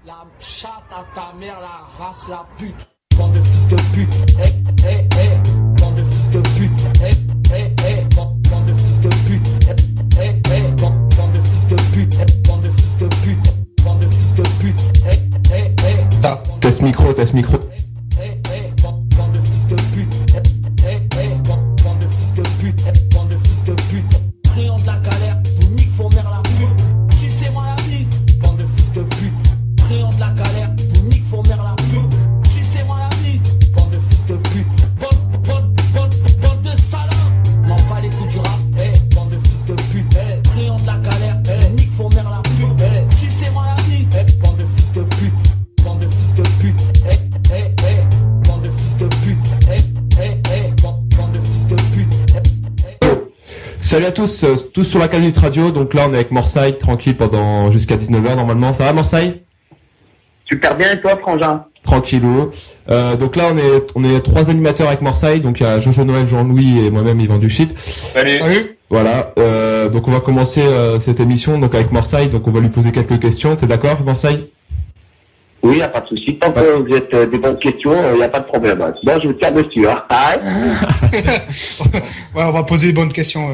La chatte à ta mère, la race, la pute. Bande de fils de pute. Bande de fils de pute. Bande de fils de pute. Bande de fils de pute. Bande de fils de pute. Bande de fils de pute. Test micro. Bande de fils de pute. Bande de fils de pute. Bande de fils de pute. Crayon de la galère. Vous nique vos mères la pute. Sucez-moi la vie. Bande de fils de pute. Crayon de la galère. Vous nique vos mères la pute. Sucez-moi la vie. Bande de fils de pute. Bande de salauds. M'en pas les coups du rap. Bande de fils de pute. Crayon de la galère. Nique vos mères la pute. Sucez-moi la vie. Bande de fils de pute. Bande de fils de pute. Bande de fils de pute. Bande de fils de pute. Salut à tous, tous sur la Canute Radio. Donc là, on est avec Morsay, tranquille pendant jusqu'à 19h normalement. Ça va, Morsay? Super bien, et toi, Frangin? Tranquillou. Donc là, on est trois animateurs avec Morsay. Donc il y a Jojo Noël, Jean-Louis et moi-même, Yvan Duchit. Salut. Voilà. Donc on va commencer cette émission donc avec Morsay. Donc on va lui poser quelques questions. T'es d'accord, Morsay? Oui, y a pas de souci. Tant que vous êtes des bonnes questions, y a pas de problème. Bon, je vous tiens dessus, hein. Ouais, on va poser des bonnes questions.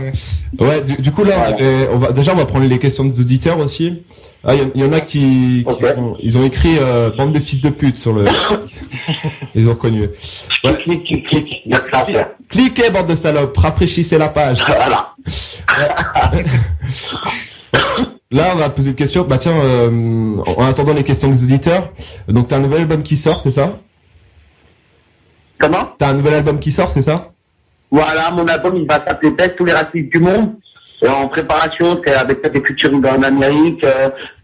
Ouais. Du coup là, Voilà. on va prendre les questions des auditeurs aussi. Ah, il y en a qui ils ont écrit bande de fils de pute sur le. Ils ont reconnu. Ouais. Clique. Y a que ça à faire. Cliquez, bande de salopes, rafraîchissez la page. Voilà. Là, on va poser une question. Bah tiens, en attendant les questions des auditeurs, donc t'as un nouvel album qui sort, c'est ça? Comment? T'as un nouvel album qui sort, c'est ça? Voilà, mon album, il va s'appeler Best tous les racistes du monde. Et en préparation, c'est avec des featuring en Amérique.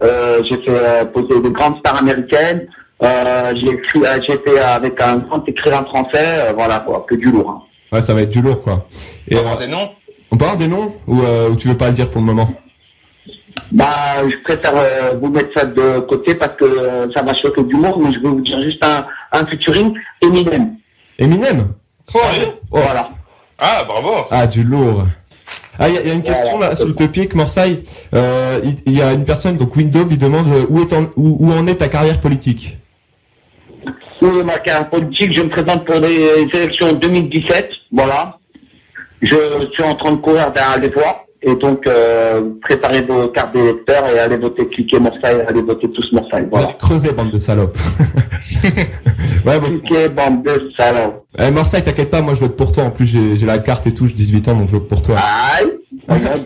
J'ai fait poser des grandes stars américaines. J'ai fait avec un grand écrivain français. Voilà quoi, que du lourd. Hein. Ouais, ça va être du lourd quoi. Et On va avoir des noms? on peut avoir des noms ou tu veux pas le dire pour le moment? Bah, je préfère vous mettre ça de côté parce que ça va choquer du monde, mais je vais vous dire juste un featuring Eminem. Eminem? Oh, Voilà. Ah, bravo. Ah, du lourd. Ah, il y a une question là sur le topic, Morsay. Il y a une personne, donc Window, lui demande où en est ta carrière politique. Oui, ma carrière politique, je me présente pour les élections 2017. Voilà. Je suis en train de courir derrière les voix. Et donc, préparez vos cartes d'électeurs et allez voter, cliquez Morsay, allez voter tous Morsay. Voilà. Creusez, bande de salopes. Ouais, bon. Cliquez, bande de salauds. Morsay, t'inquiète pas, moi je vote pour toi. En plus, j'ai la carte et tout, j'ai 18 ans, donc je vote pour toi. Aïe.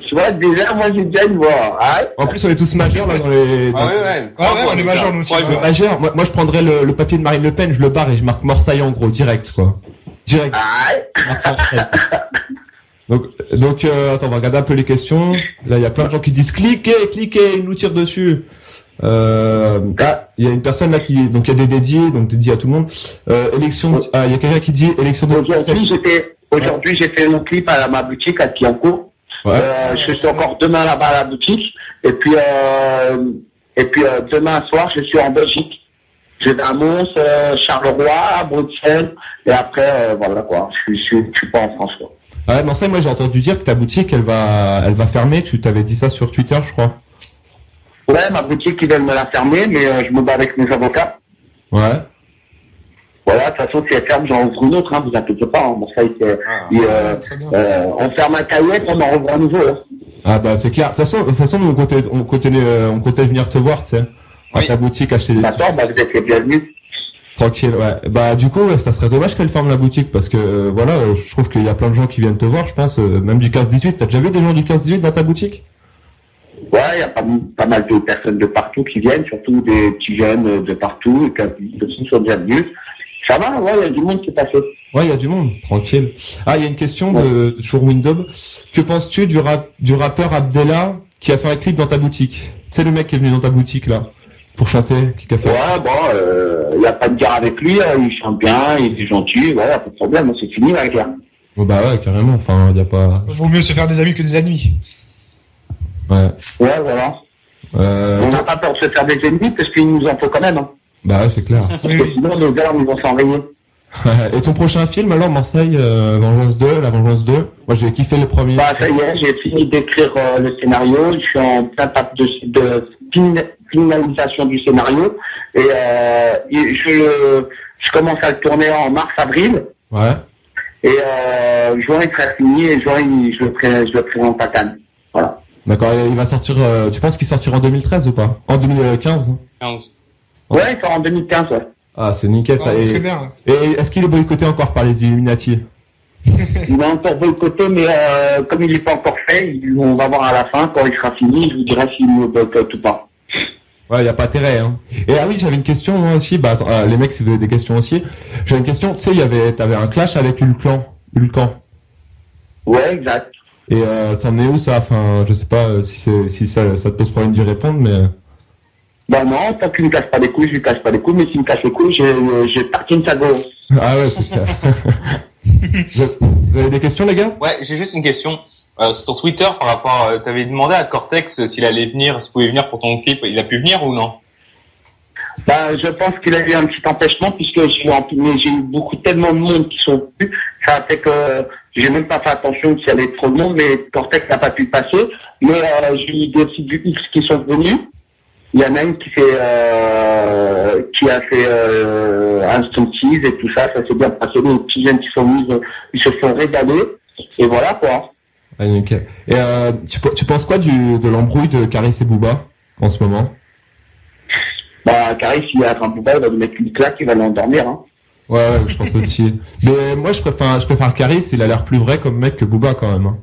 Tu vois, déjà, moi, j'ai déjà une voix. Aïe. En plus, on est tous majeurs là dans les. Ah ouais. ouais, on est majeurs nous aussi. Ouais, Ouais. Majeurs. Moi, je prendrais le papier de Marine Le Pen, je le barre et je marque Morsay en gros, direct quoi. Direct. Aïe. Donc, attends, on va regarder un peu les questions. Là, il y a plein de gens qui disent cliquez, ils nous tirent dessus. Là, il y a une personne là donc il y a des dédiés, donc dédiés à tout le monde. Élection, il y a quelqu'un qui dit élection de. Aujourd'hui, j'ai fait mon clip à ma boutique à Piancourt. Ouais. Je suis encore demain là-bas à la boutique. Et puis demain soir, je suis en Belgique. Je vais à Mons, Charleroi, Bruxelles. Et après, voilà quoi. Je suis pas en France quoi. Ouais, mais ça, moi j'ai entendu dire que ta boutique elle va fermer. Tu t'avais dit ça sur Twitter, je crois. Ouais, ma boutique, ils veulent me la fermer, mais je me bats avec mes avocats. Ouais. Voilà, de toute façon, si elle ferme, j'en ouvre une autre, hein, vous inquiétez pas. Hein. Bon, ça, Très bien. on ferme un cahier, on en rouvre un nouveau. Hein. Ah bah c'est clair. De toute façon, nous on comptait venir te voir, tu sais, à Oui. ta boutique acheter des. D'accord, bah vous êtes les bienvenus. Tranquille, ouais. Bah du coup, ça serait dommage qu'elle ferme la boutique parce que voilà, je trouve qu'il y a plein de gens qui viennent te voir, je pense, même du 15-18. T'as déjà vu des gens du 15-18 dans ta boutique? Ouais, il y a pas mal de personnes de partout qui viennent, surtout des petits jeunes de partout, et qui aussi sont bienvenus. Ça va, ouais, il y a du monde qui est passé. Ouais, il y a du monde, tranquille. Ah, il y a une question de toujours Window. Que penses-tu du rappeur Abdella qui a fait un clip dans ta boutique? C'est le mec qui est venu dans ta boutique là pour chanter, qui a fait. Ouais, bon, il y a pas de guerre avec lui, il chante bien, il est gentil, voilà, pas de problème, c'est fini la guerre. Oh, bah ouais, carrément. Enfin, y a pas. Vaut mieux se faire des amis que des ennemis. Ouais. Ouais, voilà. On n'a pas peur de se faire des ennemis parce qu'il nous en faut quand même. Hein. Bah ouais, c'est clair. Parce que sinon, nos gars, ils vont s'enrayer. Et ton prochain film alors, Morsay, Vengeance 2, La Vengeance 2. Moi j'ai kiffé le premier. Bah ça y est, j'ai fini d'écrire le scénario, je suis en plein tape de finalisation du scénario Et je commence à le tourner en mars-avril. Ouais. Et juin il sera fini et juin je le présente à Cannes. Voilà. D'accord, et il va sortir, tu penses qu'il sortira en 2013 ou pas? En 2015? 15. Ouais, il sort en 2015, ouais. Ah, c'est nickel ça. Ah, Et, très bien. et est-ce qu'il est boycotté encore par les Illuminati? Il a encore boycotté, mais comme il n'est pas encore fait, on va voir à la fin, quand il sera fini, je vous dirai s'il me boycotte ou pas. Ouais, y a pas intérêt, hein. Et ah oui, j'avais une question, moi aussi. Bah, attends, les mecs, si vous avez des questions aussi. J'avais une question, tu sais, t'avais un clash avec Ulcan. Ouais, exact. Et, ça en est où, ça? Enfin, je sais pas si ça te pose problème d'y répondre, mais... Bah non, tant qu'il ne casse pas les couilles, je lui casse pas les couilles, mais s'il me casse les couilles, j'ai Parkinson. Ah ouais, c'est clair. Vous avez des questions, les gars? Ouais, j'ai juste une question. Sur Twitter, par rapport, t'avais demandé à Cortex s'il allait venir, s'il pouvait venir pour ton clip. Il a pu venir ou non? Bah, je pense qu'il a eu un petit empêchement puisque j'ai eu tellement de monde qui sont venus. Ça a fait que j'ai même pas fait attention s'il y avait trop de monde, mais Cortex n'a pas pu passer. Mais j'ai eu des sites du X qui sont venus. Il y en a une qui a fait un striptease et tout ça s'est bien passé. Les petits jeunes qui sont venus, ils se sont régalés. Et voilà quoi. Ah, nickel. Et tu penses quoi de l'embrouille de Caris et Booba en ce moment? Bah, Caris, il a un Booba, il va lui mettre une claque, il va l'endormir, hein. Ouais, je pense aussi. Mais moi, je préfère Caris, il a l'air plus vrai comme mec que Booba quand même. Hein.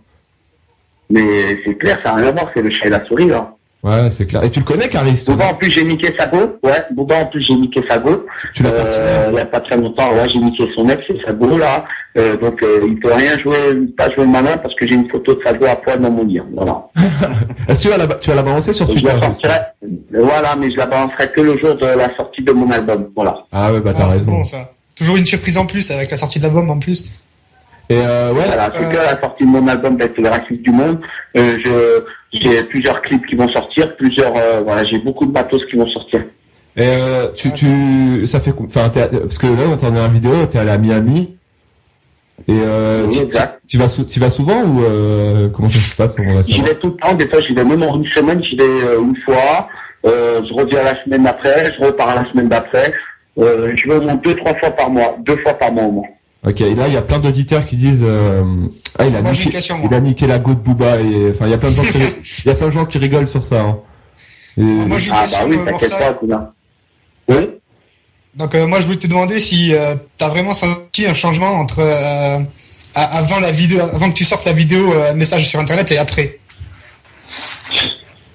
Mais c'est clair, ça n'a rien à voir, c'est le chat et la souris, là. Ouais, c'est clair. Et tu le connais, Caris? Booba, en plus, j'ai niqué sa go. Ouais, Booba, en plus, j'ai niqué sa go. Tu l'as il y a pas très longtemps, ouais, j'ai niqué son ex et sa go, là. Donc, il peut rien pas jouer malin parce que j'ai une photo de sa go à poil dans mon lit. Voilà. Est-ce que tu vas la balancer sur Twitter? Voilà, mais je la balancerai que le jour de la sortie de mon album. Voilà. Ah ouais, bah t'as C'est raison. bon, ça. Toujours une surprise en plus avec la sortie de l'album en plus. Et ouais. Voilà, c'est que la sortie de mon album d'être le raciste du monde. J'ai plusieurs clips qui vont sortir, voilà, j'ai beaucoup de matos qui vont sortir. Et ça fait, enfin, parce que là, on t'en est en vidéo, t'es allé à Miami. Et Oui, exact. tu vas souvent ou comment ça se passe? J'y vais tout le temps, des fois j'y vais même en une semaine, j'y vais une fois, je reviens la semaine d'après, je repars la semaine d'après, je vais au moins 2-3 fois par mois, 2 fois par mois au moins. Ok, et là il y a plein d'auditeurs qui disent il a niqué la go de Booba et enfin il y a plein de gens qui rigolent sur ça. Hein. Et... Moi, j'ai une question, oui, t'inquiète pas, Kouna. Oui. Donc moi je voulais te demander si t'as vraiment senti un changement entre avant que tu sortes la vidéo message sur internet et après.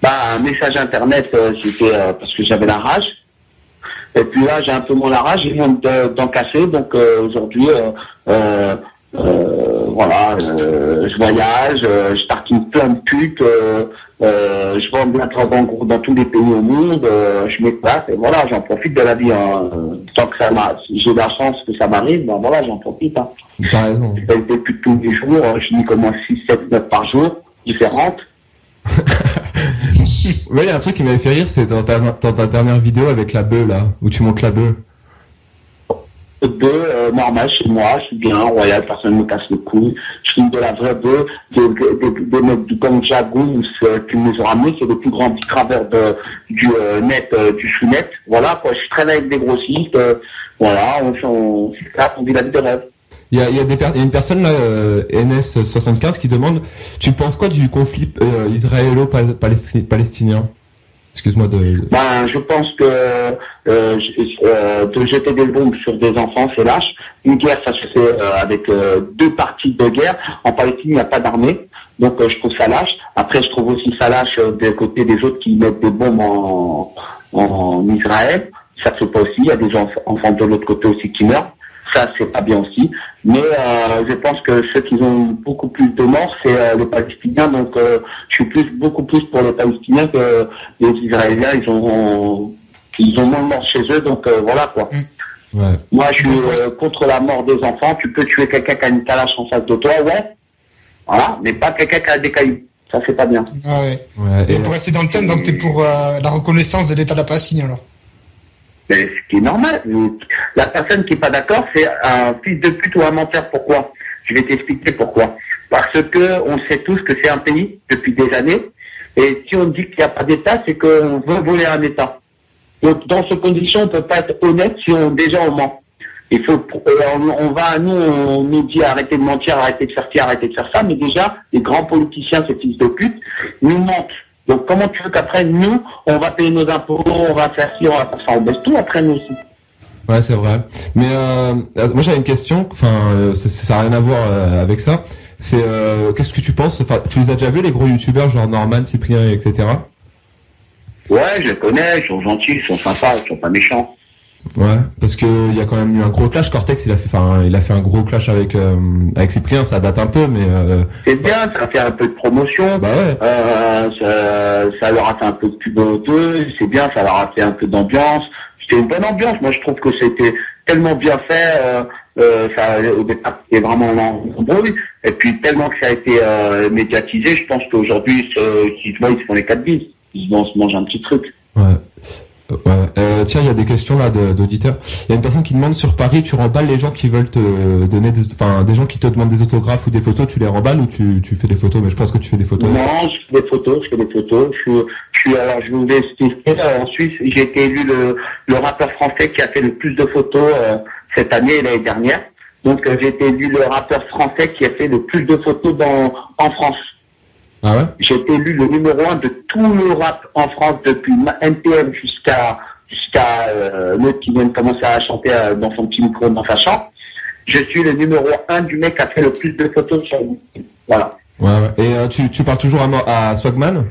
Bah un message internet c'était parce que j'avais la rage. Et puis là j'ai un peu moins la rage, j'ai moins d'en casser, donc aujourd'hui voilà, je voyage, je tartine plein de putes, je vends de la drogue en gros dans tous les pays au monde, je m'éclate et voilà, j'en profite de la vie. Hein. Tant que j'ai la chance que ça m'arrive, ben voilà, j'en profite. Hein. T'as raison. J'ai pas été pute tous les jours, je dis comment 6, 7, 9 par jour, différentes. Ouais, il y a un truc qui m'avait fait rire, c'est dans ta dernière vidéo avec la bœuf là, où tu montes la bœuf. Normal chez moi, je suis bien, royal, personne ne me casse le cou. Je filme de la vraie bœuf, des mecs du gang Jagoon qui nous ont ramenés, c'est le plus grand travers du net, du sous-net. Voilà, quoi, je traîne avec des grossistes, voilà, on vit la vie de rêve. Il y a une personne là, NS75 qui demande, tu penses quoi du conflit israélo-palestinien? Excuse-moi de... Ben, je pense que de jeter des bombes sur des enfants, c'est lâche. Une guerre, ça se fait avec 2 parties de guerre. En Palestine, il n'y a pas d'armée, donc je trouve ça lâche. Après, je trouve aussi ça lâche des côtés des autres qui mettent des bombes en Israël. Ça se fait pas aussi. Il y a des enfants de l'autre côté aussi qui meurent. Ça, c'est pas bien aussi. Mais je pense que ceux qui ont beaucoup plus de morts, c'est les Palestiniens. Donc, je suis beaucoup plus pour les Palestiniens que les Israéliens. Ils ont moins de morts chez eux. Donc, voilà, quoi. Ouais. Moi, je suis contre la mort des enfants. Tu peux tuer quelqu'un qui a une calache en face de toi, ouais. Voilà. Mais pas quelqu'un qui a des cailloux. Ça, c'est pas bien. Ah ouais. Et pour rester dans le thème, donc t'es pour la reconnaissance de l'État de la Palestine, alors? Mais ce qui est normal. La personne qui est pas d'accord, c'est un fils de pute ou un menteur. Pourquoi? Je vais t'expliquer pourquoi. Parce que on sait tous que c'est un pays depuis des années. Et si on dit qu'il n'y a pas d'État, c'est qu'on veut voler un État. Donc, dans ces conditions, on peut pas être honnête si on ment. Il faut, on nous dit arrêtez de mentir, arrêtez de faire ci, arrêtez de faire ça, mais déjà, les grands politiciens, ces fils de pute, nous mentent. Donc, comment tu veux qu'après, nous, on va payer nos impôts, on va faire ci, on va faire ça, on baisse tout après nous aussi. Ouais, c'est vrai. Mais moi j'avais une question, enfin ça n'a rien à voir avec ça. C'est qu'est-ce que tu penses, enfin tu les as déjà vus les gros youtubeurs genre Norman, Cyprien, etc. Ouais, je les connais, ils sont gentils, ils sont sympas, ils sont pas méchants. Ouais, parce que il y a quand même eu un gros clash. Cortex, il a fait un gros clash avec Cyprien. Ça date un peu, mais c'est bien, ça fait un peu de promotion. Bah ouais. Ça leur a fait un peu de pub eux, c'est bien, ça leur a fait un peu d'ambiance. C'était une bonne ambiance. Moi, je trouve que c'était tellement bien fait. Ça, au départ, c'était vraiment nombreux. Et puis tellement que ça a été médiatisé, je pense qu'aujourd'hui, ils se font les 4 bises. Ils vont se manger un petit truc. Ouais. Ouais. Tiens, il y a des questions là d'auditeurs. Il y a une personne qui demande sur Paris, tu remballes les gens qui veulent te donner des gens qui te demandent des autographes ou des photos, tu les remballes ou tu fais des photos? Mais je pense que tu fais des photos. Non, je fais des photos. Alors, je vous vais expliquer. En Suisse, j'ai été élu le rappeur français qui a fait le plus de photos cette année et l'année dernière. Donc, j'ai été élu le rappeur français qui a fait le plus de photos en France. Ah ouais? J'ai été élu le numéro 1 de tout le rap en France depuis NTM jusqu'à l'autre qui vient de commencer à chanter dans son petit micro dans sa chambre. Je suis le numéro 1 du mec qui a fait le plus de photos sur YouTube. Voilà. Ouais. Et tu parles toujours à Swagman?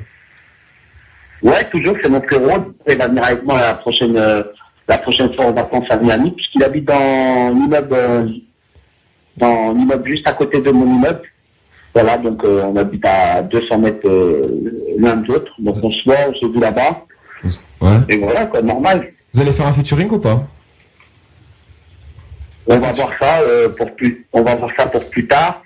Ouais, toujours, c'est mon frérot. Il va venir avec moi la prochaine fois en vacances à Miami, puisqu'il habite dans l'immeuble juste à côté de mon immeuble. Voilà, donc on habite à 200 mètres l'un de l'autre. Donc on se voit, on se vu là-bas. Ouais. Et voilà, quoi, normal. Vous allez faire un featuring ou pas? On va voir ça pour plus tard,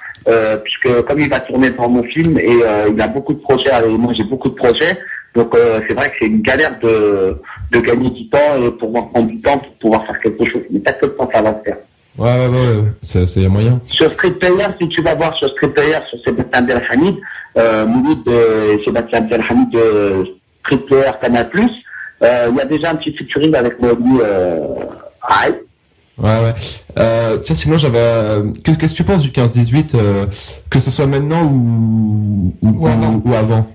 puisque comme il va tourner dans mon film et il a beaucoup de projets, et moi j'ai beaucoup de projets, donc c'est vrai que c'est une galère de gagner du temps et pour prendre du temps pour pouvoir faire quelque chose. Mais pas que le temps ça va le faire. Ouais, c'est y a moyen. Sur Street Player, si tu vas voir sur Street Player, sur Sébastien Abdelhamid, Mouloud Sébastien Abdelhamid de Street Player Canal+, il y a déjà un petit featuring avec Mowgli Aïe. Ouais. Tiens, sinon j'avais. Qu'est-ce que tu penses du 15-18, que ce soit maintenant ou avant?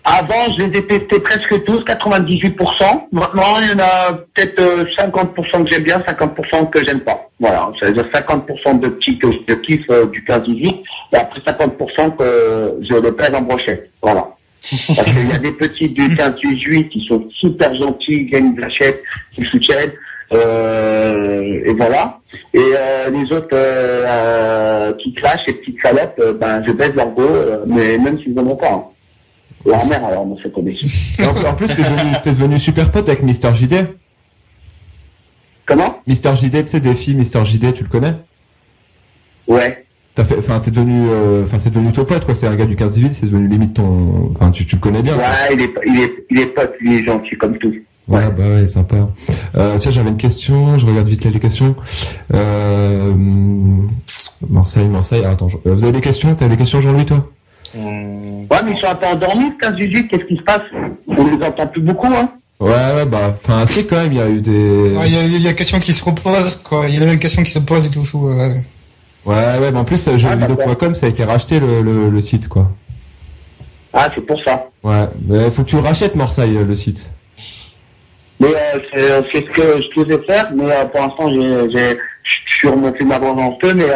Avant, je les ai testés presque tous, 98%. Maintenant, il y en a peut-être 50% que j'aime bien, 50% que j'aime pas. Voilà, c'est-à-dire 50% de petits que je kiffe du 15-18, et après 50% que je le pèse en brochette. Voilà. Parce qu'il y a des petits du 15-18 qui sont super gentils, qui gagnent de la chèque, qui soutiennent. Et voilà. Et les autres qui clashent, les petites salopes, je baisse leur go, mais même s'ils n'en ont pas. Hein. La mère, alors, on se connaît. En plus, t'es devenu super pote avec Mister JD. Comment? Mister JD, tu sais, Défi, Mister JD, tu le connais? Ouais. C'est devenu ton pote, quoi. C'est un gars du 15-18, c'est devenu limite ton, tu le connais bien. Ouais, il est pote, il est gentil comme tout. Ouais, bah ouais, sympa. Tiens, j'avais une question, je regarde vite les questions. Marseille. Ah, attends, vous avez des questions? T'as des questions, Jean-Louis, toi? Ouais, mais ils sont un peu endormis, 15-18, qu'est-ce qui se passe? On les entend plus beaucoup, hein? Ouais, si, quand même, il y a eu des... Ouais, il y a des questions qui se reposent, quoi. Il y a les questions qui se posent et tout. Ouais. Ouais, mais en plus, jeuxvideo.com, ça a été racheté, le site, quoi. Ah, c'est pour ça. Ouais, mais faut que tu rachètes Marseille, le site. Mais c'est ce que je devais faire, mais pour l'instant, je suis remonté ma volonté, mais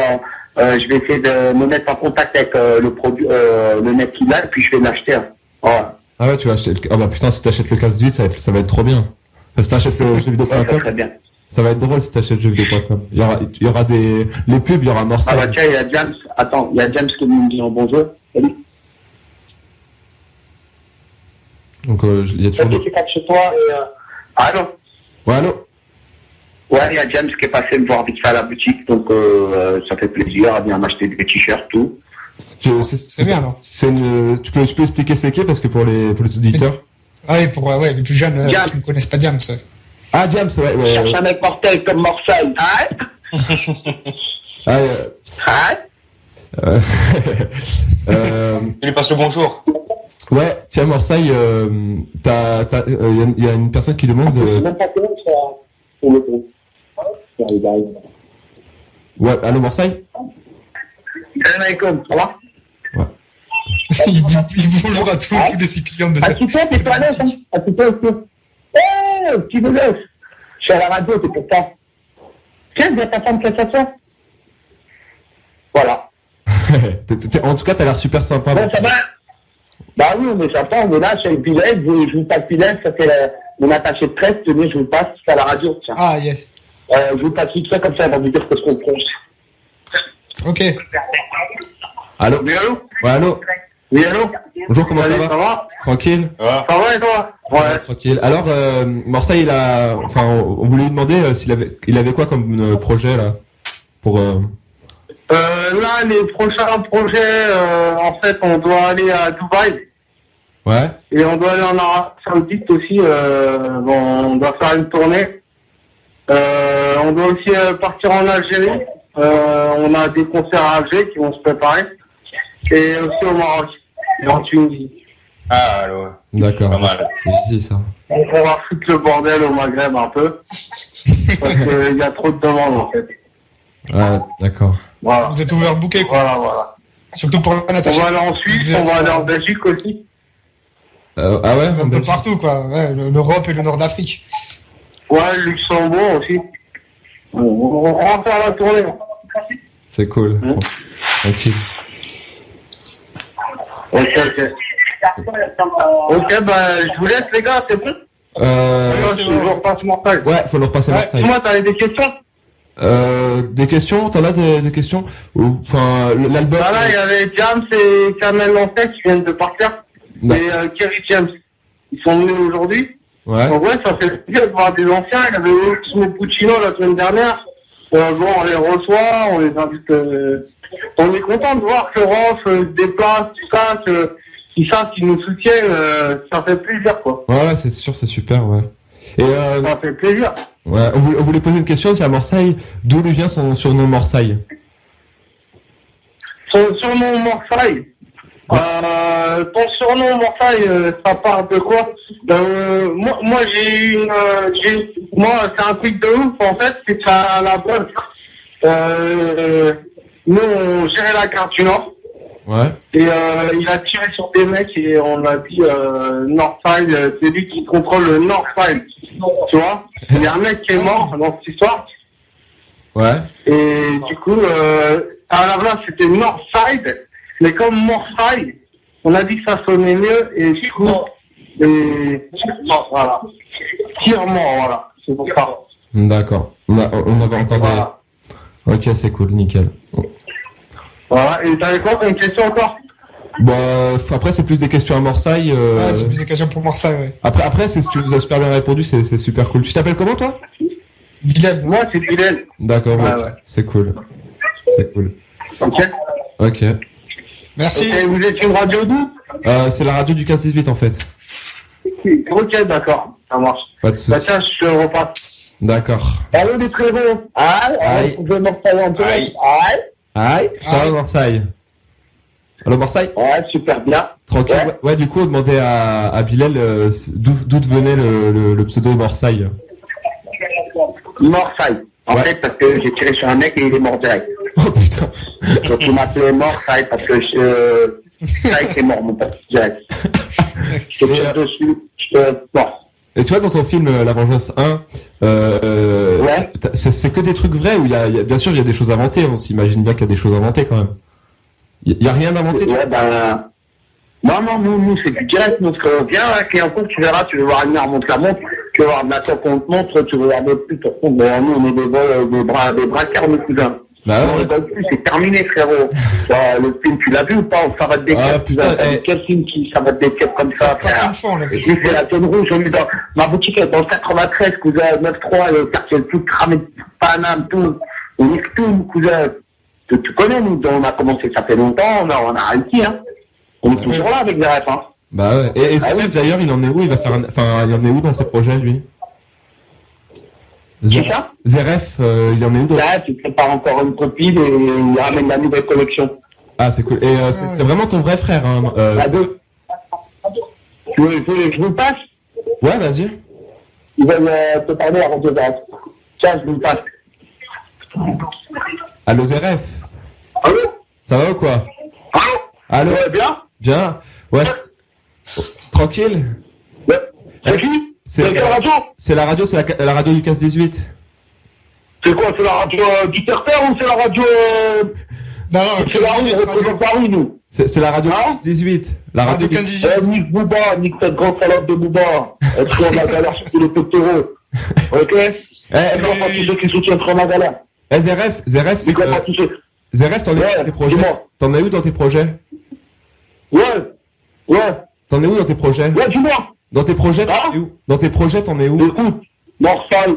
je vais essayer de me mettre en contact avec le mec qui l'a, et puis je vais l'acheter. Voilà. Ah ouais, tu vas acheter Ah bah putain, si t'achètes le 15-18, ça va être trop bien. Enfin, si t'achètes le jeuxvideo.com, ça serait bien. Ça va être drôle si t'achètes jeuxvideo.com. Il y aura les pubs, il y aura Marseille. Ah bah tiens, il y a James. Attends, il y a James qui me dit bonjour. Salut. Donc il y a toujours... Ok, tu chez toi et... Allô? Ouais, allô? Ouais, il y a James qui est passé me voir vite fait à la boutique, donc ça fait plaisir, à bien m'acheter des t-shirts, tout. C'est bien, alors. Tu peux expliquer c'est qui, parce que pour les auditeurs? Ah oui, pour les plus jeunes qui ne connaissent pas James. Ah, James, ouais. Je cherche un mec mortel comme Marseille. Tu lui passes le bonjour. Ouais, tiens, Morsaille, il y a une personne qui demande. Ouais, allô, Morsaille? Salam alaikum, ça va? Ouais. Il dit bonjour à tous les 6 clients de Assis-toi, t'es pas à l'aise, hein? Assis-toi aussi. Eh, petit gosse! Je suis à la radio, c'est pour ça. Tiens, viens ta femme qu'elle s'assoit. Voilà. En tout cas, t'as l'air super sympa. Bon, ça va? Bah oui, on est sympa, on est là, chez le pilet, je vous passe pilet, ça fait mon attaché de presse, tenez, je vous passe, c'est à la radio, tiens. Ah, yes. Je vous passe tout ça comme ça, elle va vous dire ce qu'on pense. Ok. Allô? Oui, allô? Ouais, allô? Oui, allô? Bonjour, comment Salut, ça va? Ça va? Tranquille? Ouais. Ça va et toi? Ça va, tranquille. Alors, Morsaille, on voulait lui demander il avait quoi comme projet, là? Pour, Là, les prochains projets, en fait, on doit aller à Dubaï. Ouais? Et on doit aller en Arabie Saoudite aussi. On doit faire une tournée. On doit aussi partir en Algérie. On a des concerts à Alger qui vont se préparer. Et aussi au Maroc et en Tunisie. Ah, ouais. D'accord. Pas mal. C'est ici, ça. Donc on va foutre le bordel au Maghreb un peu. Parce qu'il y a trop de demandes en fait. Ouais, d'accord. Voilà. Vous êtes ouvert bouquet, quoi. Voilà. Surtout pour la On natation. va aller en Suisse, on va aller en Belgique aussi. Ah ouais? Un peu partout, quoi. Ouais, l'Europe et le nord d'Afrique. Ouais, le Luxembourg aussi. On va faire la tournée. C'est cool. Tranquille. Ok. Ok, bah, je vous laisse, les gars, c'est bon? c'est Je bon. vous repasse mon tag. Ouais, faut le repasser Morsaille. Dis-moi, t'avais des questions? Des questions? T'en as des questions? Enfin, l'album. Voilà, il y avait James et Kamel Lancet qui viennent de partir. Ouais. Et Kerry James. Ils sont venus aujourd'hui. Ouais. Donc ouais, ça fait plaisir de voir des anciens. Il y avait Osmo Puccino la semaine dernière. Bon, on les reçoit, on les invite. On est content de voir que Rof se déplace, tout ça, qu'ils savent qu'ils nous soutiennent. Ça fait plaisir, quoi. Ouais, c'est sûr, c'est super, ouais. Et Ça fait plaisir. ouais, on voulait poser une question aussi à Morsaille. D'où lui vient son surnom Morsaille? Son surnom Morsaille. Ton surnom Morsaille, ça part de quoi? Moi moi c'est un truc de ouf en fait, c'est qu'à la base, nous on gérait la carte du Nord Ouais. et il a tiré sur des mecs et on a dit Northside, c'est lui qui contrôle le Northside, tu vois? Il y a un mec qui est mort dans cette histoire. Ouais. Et du coup, à la place, c'était Northside, mais comme Morsaille, on a dit que ça sonnait mieux, et du coup, voilà. Tirement, voilà. C'est pour ça. D'accord. On avait encore Voilà. des... Ok, c'est cool, nickel. Voilà. Et t'avais quoi comme question encore? Bon, après, c'est plus des questions à Morsaille. Ouais, c'est plus des questions pour Marseille, ouais. Après, tu nous as super bien répondu, c'est super cool. Tu t'appelles comment, toi? Bilal. Moi, c'est Bilal. D'accord, Ah, ok. ouais. C'est cool. C'est cool. Ok. Ok. Merci. Et vous êtes une radio d'où? C'est la radio du 15-18, en fait. Ok, d'accord. Ça marche. Pas de soucis. Bah tiens, je te repasse. D'accord. Allô, les frérots. Aïe. Vous pouvez me reparler un peu? Aïe. Aïe. Ça va, Aïe. Morsaille? Allô, Morsaille? Ouais, super bien. Tranquille. Ouais. Ouais, du coup, on demandait à Bilal d'où venait le pseudo Morsaille. Morsaille. En Ouais. fait, parce que j'ai tiré sur un mec et il est mort direct. Oh putain. Donc il m'appelait Morsaille parce que Saïd est mort, mon pote, direct. Je te tire dessus, bon. Et tu vois, dans ton film La Vengeance 1, Ouais. c'est que des trucs vrais ou bien sûr, il y a des choses inventées. On s'imagine bien qu'il y a des choses inventées quand même. Il y a rien d'inventé. Ouais, ben, non, nous, c'est du direct, donc viens, là, client compte, tu verras, tu veux voir une mère montre la montre, tu veux voir de la top qu'on te montre, tu veux voir d'autres putes, mais nous, on est des braqueurs, mes cousins. Bah On ouais. rigole plus, c'est terminé, frérot. Le film, tu l'as vu ou pas? Ça va te décaper, Ah, putain, quel film qui, ça va te décaper comme ça, Pas frère? une fois, on l'a vu. J'ai fait la tonne rouge, on est dans ma boutique, elle est dans le 93, cousin, 9-3, le quartier le plus cramé de Paname, tout. On nique tout, cousin. Tu connais, nous, on a commencé, ça fait longtemps, on a réussi, hein. On est toujours là avec des refs, hein. Bah ouais. Et Ah Zeref, oui. d'ailleurs, il en est où? Il va faire il en est où dans ses projets, lui? C'est ça? Zeref, il en est où dans... Là, tu prépares encore une copine et il ramène la nouvelle collection. Ah, c'est cool. Et c'est vraiment ton vrai frère, hein, À deux. Tu veux que je vous le passe? Ouais, vas-y. Ils veulent te parler à Radio Vert. Tiens, je vous le passe. Allô, ZRF. Allô? Ça va ou quoi? Allô? Allô? Ouais, bien? Bien. Ouais. Tranquille. Ouais. C'est qui? C'est quelle radio? C'est la radio, c'est la radio du 15-18. C'est quoi? C'est la radio du Terre-Terre ou c'est la radio... Non, C'est la rue, on représente Paris, nous. C'est la radio Hein 15-18. La radio 15-18. Nique Bouba, nique cette grande salade de Bouba. Est-ce qu'on a galère sur tous les pectoraux? Ok? Non, pas tous ceux qui soutiennent trop la galère. ZRF, c'est C'est quoi, pas tous ceux? ZRF, t'en es où dans tes projets? dis-moi. T'en es où dans tes projets? Ouais. T'en es où dans tes projets? Ouais, dis-moi. Dans tes projets, t'en es où? Dans tes projets, t'en es où? Écoute, Marseille,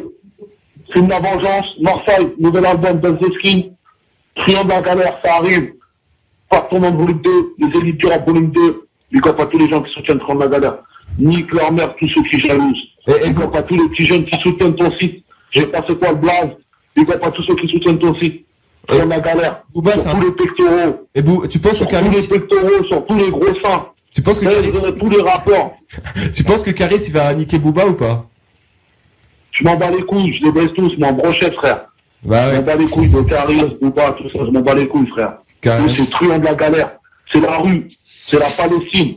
film de la vengeance, Marseille, nouvel album d'Elzeskin, Triangle de la galère, ça arrive. Partons dans le volume 2, les élites du rap volume 2. N'y pas tous les gens qui soutiennent Triangle de la galère. Nique leur mère, tous ceux qui jalousent. Et N'y pas tous les petits jeunes qui soutiennent ton site. J'ai passé quoi le blaze. N'y pas tous ceux qui soutiennent ton site. Triangle de la galère. Bouba, Sur c'est tous les pectoraux. Et tu penses que Sur tous les Caris, pectoraux, sur tous les gros seins. tu penses que Caris, Tous les rappeurs. tu penses que Caris, il va niquer Booba ou pas? Je m'en bats les couilles, je les baisse tous, mon brochette, frère. Bah Je m'en bats les couilles de Caris, Bouba, tout ça, je m'en bats les couilles, frère. Carrément. C'est truand de la galère. C'est la rue. C'est la Palestine.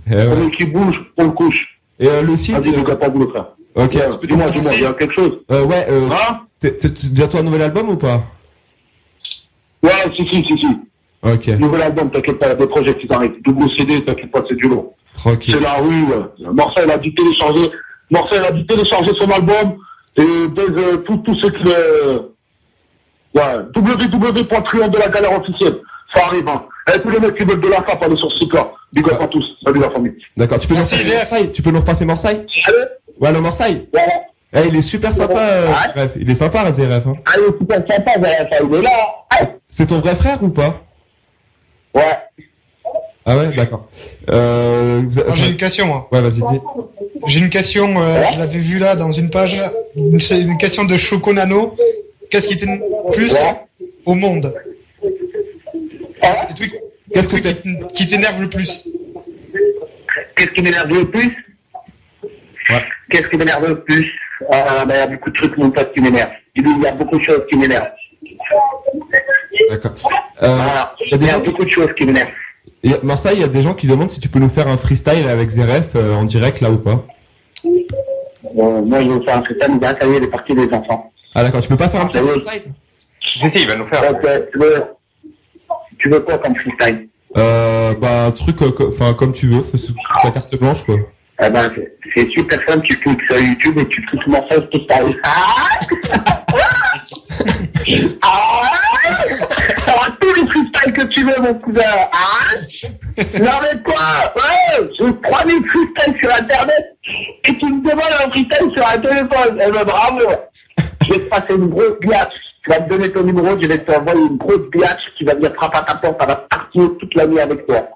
Eh ouais. Celui qui bouge, on le couche. Et le site. Vas-y, le gars, pas boulot, frère. Ok. Ouais, Tu peux dis-moi, te- il y a quelque chose. Ouais. Hein? T'es bientôt un nouvel album ou pas? Ouais, si. Ok. Nouvel album, t'inquiète pas, il y a des projets qui t'arrivent. Double CD, t'inquiète pas, c'est du lourd. Tranquille. C'est la rue. Marseille a dû télécharger. Son album. Et baise tous ceux qui le... Ouais, www.triangle de la galère officielle. Ça arrive, hein. Et tous les mecs qui veulent de la frappe, allez sur ce site-là. Big up à tous. Salut la famille. D'accord. Tu peux nous Merci, repasser ZRF. Marseille? Tu peux nous repasser Marseille? Allez, Ouais, le Marseille. voilà. Eh, il est super sympa, ZRF. Il est sympa, la ZRF, hein. Allez, c'est pas sympa, ça, il est là. Allez. C'est ton vrai frère ou pas? Ouais. Ah ouais, d'accord. Moi, j'ai une question, moi. Ouais, vas-y, dis. J'ai une question, je l'avais vu là dans une page. C'est une question de Choco Nano. Qu'est-ce qui t'énerve le plus au monde? Les trucs, Qu'est-ce que les trucs qui t'énervent le plus? Qu'est-ce qui m'énerve le plus? Ouais. Qu'est-ce qui m'énerve le plus? Il y a beaucoup de trucs, mon pote, qui m'énervent. Il y a beaucoup de choses qui m'énervent. D'accord. Voilà. y a Il des y a gens qui- beaucoup de choses qui m'énervent. Marseille, il y a des gens qui demandent si tu peux nous faire un freestyle avec ZRF en direct, là, ou pas? Moi, je vais faire un freestyle, mais ça y est, il est parti des enfants. Ah d'accord, tu peux pas faire un petit Ah, oui. freestyle? Si, il va nous faire. Ok, tu veux quoi comme freestyle? Un truc, enfin, comme tu veux, fais ta carte blanche, quoi. Eh ben, c'est super simple, tu cliques sur YouTube et tu cliques sur mon freestyle. Alors, tous les freestyles que tu veux, mon cousin. Non, mais quoi? Ouais, j'ai 3000 freestyles sur Internet et tu me demandes un freestyle sur un téléphone. Eh ben, bravo. Je vais te passer une grosse biatch. Tu vas me donner ton numéro, je vais t'envoyer une grosse biatch qui va venir frapper à ta porte, elle va partir toute la nuit avec toi.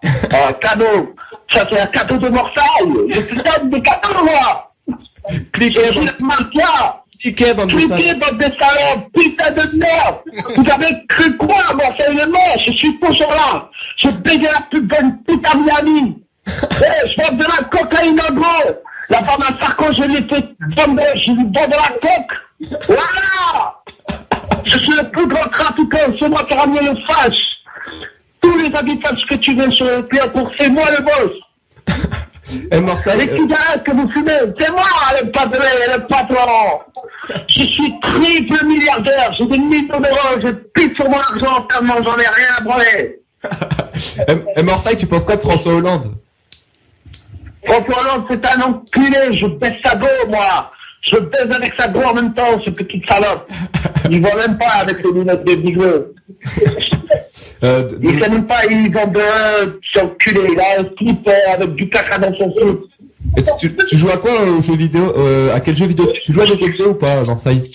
Cadeau. Ça, c'est un cadeau de Marseille. Je te donne des cadeaux, moi. Cliquez, Je suis le mafia. cliquez, bande de Cliquez, salauds. bande de salopes, putain de merde. Vous avez cru quoi, Marseille le mort? Je suis toujours là. Je paye la plus bonne pute à Miami. Je vends de la cocaïne en gros. La femme à Sarko, je lui fais vendre, je lui vends de la coke. Voilà. Je suis le plus grand trafiquant. C'est moi qui ai ramené le fâche. Tous les habitants que tu veux sur le pour c'est moi le boss. Et Marseille, Les cigarettes que vous fumez, c'est moi le patron. Je suis triple milliardaire, j'ai des millions d'euros, je pique sur mon argent tellement j'en ai rien à branler. et Marseille, tu penses quoi de François Hollande? François Hollande, c'est un enculé, je baisse sa go, moi. Je baise avec sa go en même temps, ce petite salope. Il voit même pas avec les lunettes de bigleux. Il sait même pas, il vend de s'enculer. Il a un slip avec du caca dans son slip. Et tu joues à quoi aux jeux vidéo? À quel jeu vidéo? Tu joues à des jeux vidéo ou pas, Marseille?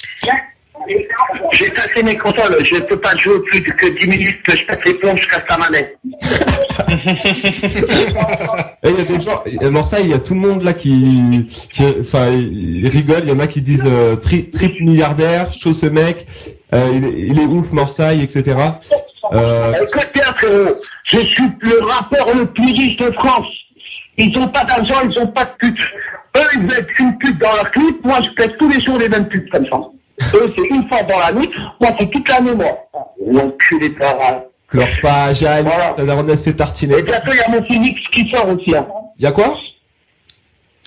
J'ai cassé mes consoles, je peux pas jouer plus que 10 minutes, que je pète les plombs, je casse la manette. Et il y a des gens, à Marseille, il y a tout le monde là qui enfin, ils rigolent. Il y en a qui disent triple milliardaire, chaud ce mec, il est ouf Marseille, etc. Écoute bien, frérot, je suis le rappeur le plus riche de France. ils ont pas d'argent, ils ont pas de pute. Eux, ils mettent une pute dans leur clip, moi je pèse tous les jours les mêmes putes comme ça. Eux, c'est une fois dans l'année, moi c'est toute l'année, moi. L'enculé de parole. Pleure pas, Jeanne, Voilà. ta daronne elle se fait tartiner. Et bientôt, il y a mon film X qui sort aussi, hein. Y'a quoi?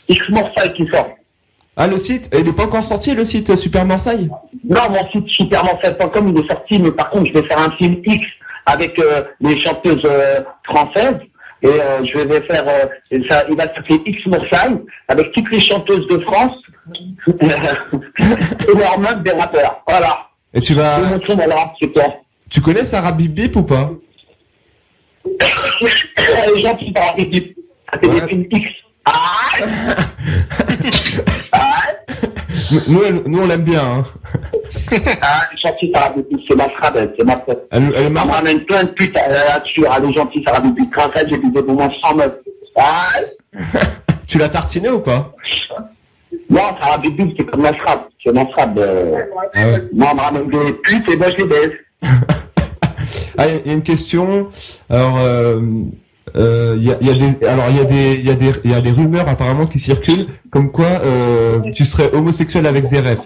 X Morsaille qui sort. Ah, le site? Il est pas encore sorti, le site Super Marseille? Non, mon site supermarseille.com, il est sorti, mais par contre, je vais faire un film X avec les chanteuses françaises. Et je vais faire, ça, il va s'appeler X Marseille, avec toutes les chanteuses de France et leurs meufs des rappeurs. Voilà. Et tu vas... Je vous montre, voilà, c'est quoi. Tu connais Sarah Bip Bip ou pas? Les gens qui parlent des Ouais. films X. Ah Nous on l'aime bien, hein. Ah, les gens qui parlent des films, c'est ma frabelle, c'est ma pote. Elle est On marrante. ramène plein de putes là-dessus, à les gentils, ça ramène plus grâce à j'ai visé au moins 100 meufs. Ah Tu l'as tartiné ou pas? non, ça ramène des c'est comme ma frappe. C'est ma frappe. Ah ouais. Moi, on me ramène des putes et moi, je les baise. Ah, il y a une question. Alors, il y a des rumeurs apparemment qui circulent, comme quoi tu serais homosexuel avec Zeref.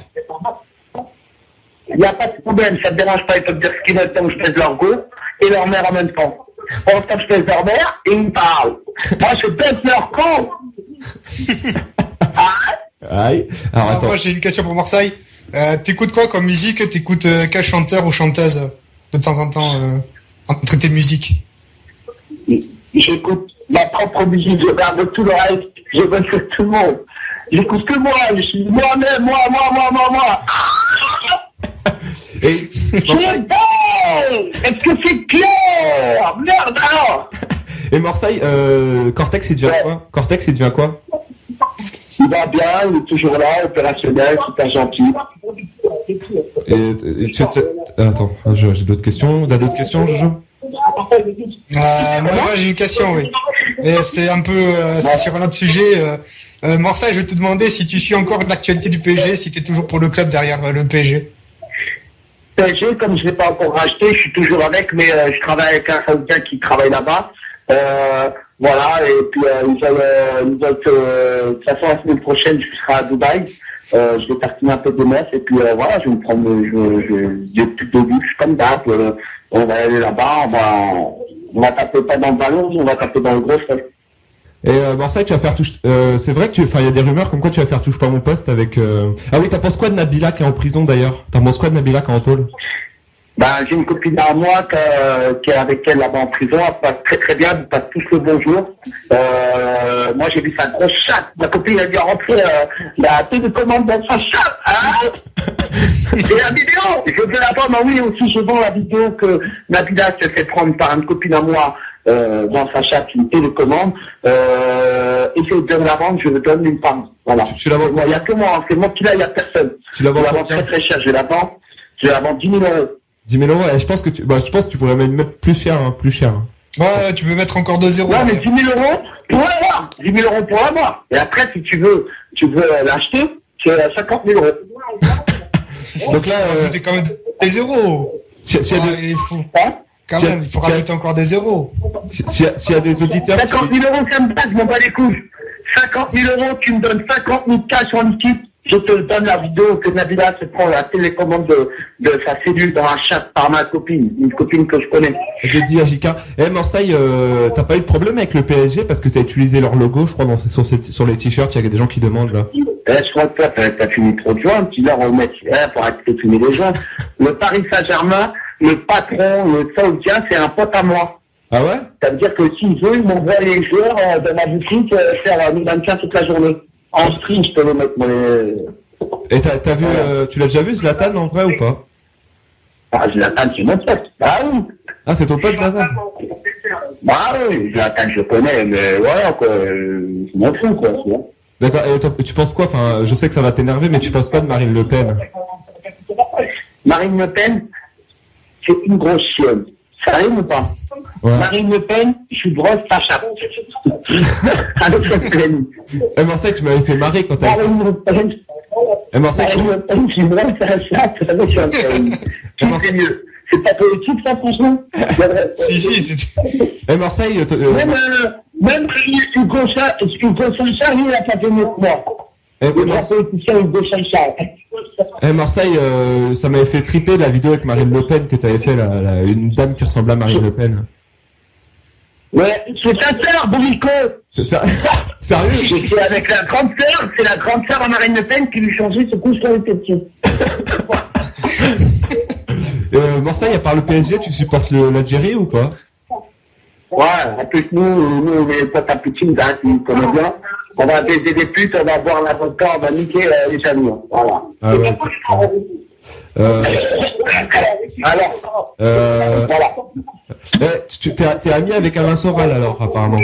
Il n'y a pas de problème, ça ne dérange pas, ils peuvent dire ce qu'ils veulent tant que je pèse leur go et leur mère en même temps. Pour l'instant, je pèse leur mère et ils me parlent. Moi, je pèse leur con. Aïe. Alors attends. Moi, j'ai une question pour Marseille. T'écoutes quoi comme musique? T'écoutes quel chanteur ou chanteuse de temps en temps entre tes musiques? J'écoute ma propre musique, je regarde tout le reste, je veux que tout le monde. J'écoute que moi, je suis moi-même, moi. Et C'est bon. Est-ce que c'est clair? Merde alors. Et Marseille, Cortex il devient quoi? Cortex il devient quoi? Il va bien, il est toujours là, opérationnel, super gentil. Et attends, j'ai d'autres questions. T'as d'autres questions, Jojo? Moi, j'ai une question, oui. Et c'est un peu, c'est sur un autre sujet. Marseille, je vais te demander si tu suis encore l'actualité du PSG, si t'es toujours pour le club derrière le PSG. PSG, comme je ne l'ai pas encore racheté, je suis toujours avec, mais je travaille avec un Saoudien qui travaille là-bas. Voilà, et puis ils veulent de toute façon la semaine prochaine je serai à Dubaï. Je vais tartiner un peu de meufs et puis voilà, je vais me prendre des petites de luxe comme d'hab. On va aller là-bas, on va taper pas dans le ballon, on va taper dans le gros frais. Et Marseille, tu vas faire touche. C'est vrai que il y a des rumeurs comme quoi tu vas faire touche pas mon poste avec. Ah oui, t'en penses quoi de Nabila qui est en prison d'ailleurs? T'en penses quoi de Nabila qui est en tôle? Ben, j'ai une copine à moi qui est avec elle là-bas en prison, elle passe très très bien, elle passe tous le bonjour. Moi j'ai vu sa grosse chatte, ma copine a dû rentrer la télécommande dans sa chatte. Hein. J'ai la vidéo, je veux la vendre, oui aussi je vends la vidéo que Nabila se fait prendre par une copine à moi dans sa chatte, une télécommande. Et je donne la vendre, je le donne une femme. Voilà. Tu la vends Il n'y a que moi, c'est moi qui l'ai, il n'y a personne. Tu la vends Je la vends très très cher, je la vends 10 000 euros. 10 000 euros, et je pense que tu pourrais même mettre plus cher, hein, plus cher. Ouais, tu peux mettre encore 2 euros. Ouais, mais 10 000 euros pour l'avoir. 10 000 euros pour l'avoir. Et après, si tu veux l'acheter, c'est 50 000 euros. Donc là, C'était quand même des euros. s'il y a Il faut, Hein quand Si- même, il faut si- rajouter encore des euros. s'il y a des auditeurs 50 000 euros, ça me passe, je m'en bats les couilles. 50 000 euros, tu me donnes 50 000 cash en liquide. Je te donne la vidéo que Nabila se prend la télécommande de sa cellule dans un chat par ma copine, une copine que je connais. je dis à JK, Marseille, t'as pas eu de problème avec le PSG parce que t'as utilisé leur logo, je crois, sur les t-shirts, il y a des gens qui demandent là. Je crois que toi, t'as fumé trop de joints, tu leur remettre, faut arrêter de fumer les joints. Le Paris Saint-Germain, le patron, le Saoudien, c'est un pote à moi. Ah ouais? Ça veut dire que s'il veut, il m'envoie les joueurs dans ma boutique faire 1025 toute la journée. En stream, je peux le mettre. Et t'as vu, tu l'as déjà vu Zlatan en vrai ou pas? Ah, Zlatan, c'est mon pote. Ah oui. Ah, c'est ton pote Zlatan? Bah oui, Zlatan, je le connais, mais voilà, quoi. Je m'en fous, quoi. Tu vois. D'accord, et tu penses quoi? Enfin, je sais que ça va t'énerver, mais tu penses quoi de Marine Le Pen? Marine Le Pen, c'est une grosse chienne. Ça rime ou pas? Ouais. Marine Le Pen, je suis grosse Sacha. Avec cette peine. Marseille, tu m'avais fait marrer quand t'as... Marine Le Pen, Marseille, Marine Le Pen, je suis grosse Sacha. Avec cette peine. C'est mieux. C'est pas politique, ça, franchement? Si, c'est... Marseille, Même Hugo Saint-Charles, il a pas fait mieux que moi. Le drapeau officiel Hugo Saint-Charles. Marseille, ça m'avait fait triper la vidéo avec Marine Le Pen que t'avais fait, une dame qui ressemblait à Marine Le Pen. Ouais, c'est ta sœur, Bourico. C'est ça. Sérieux? J'étais avec la grande sœur, c'est la grande sœur à Marine Le Pen qui lui changeait ce couche quand il était petit. Marseille, à part le PSG, tu supportes l'Algérie ou pas? Ouais, en plus nous, les potes à Poutine, tu connais bien. On va baiser des putes, on va boire la vodka, on va niquer les amis. Voilà. Ah ouais. Alors, voilà. T'es ami avec Alain Soral alors, apparemment.